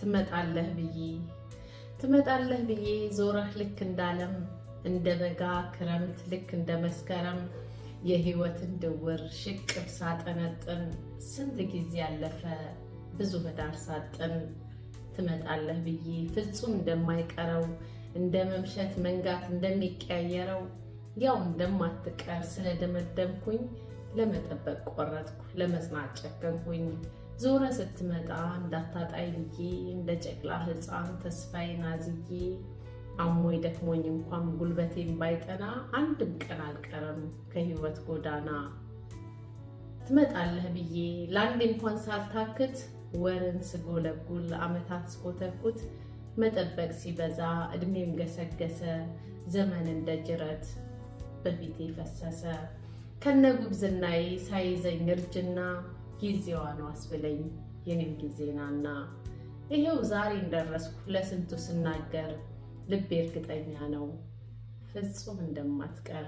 ትመጣለህ ብዬ ዞረህ ልክ እንዳለም እንደ በጋ ክረምት ልክ እንደ መስከረም የህይወትን ድውር ሽቅብ ሳጠነጥን ስንት ጊዜ ያለፈ ብዙ ህዳር ሳጥን ትመጣለህ ብዬ ፍጹም እንደማይቀረው እንደ መምሸት መንጋት እንደሚቀያየረው ያው እንደማትቀር ስለደመደምኩኝ ለመጠበቅ ቆረጥኩ ለመጽናት ጨከንኩኝ። ዞረ ስትመጣ እንዳታጣይ ብዬ እንደ ጨቅላ ሕፃን ተስፋዬን አዝዬ አሞይ ደክሞኝ እንኳን ጉልበቴን ባይጠና አንድም ቀን አልቀረም ከህይወት ጎዳና። ትመጣለህ ብዬ ለአንድ እንኳን ሳልታክት ወርን ስጎለጉል ዓመታት ስኮተኩት መጠበቅ ሲበዛ እድሜም ገሰገሰ ዘመን እንደ ጅረት በፊቴ ፈሰሰ። ከነ ጉብዝናዬ ሳይዘኝ እርጅና ጊዜዋ ነው አስብለኝ የኔም ጊዜ ናና ይሄው ዛሬ እንደረስኩ ለስንቱ ስናገር ልቤ እርግጠኛ ነው ፍጹም እንደማትቀር።